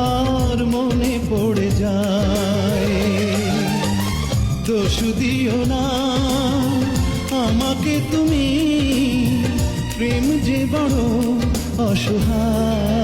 বারবার মনে পড়ে যায়। দোষ দিও না আমাকে তুমি, প্রেম যে বড় অসহায়।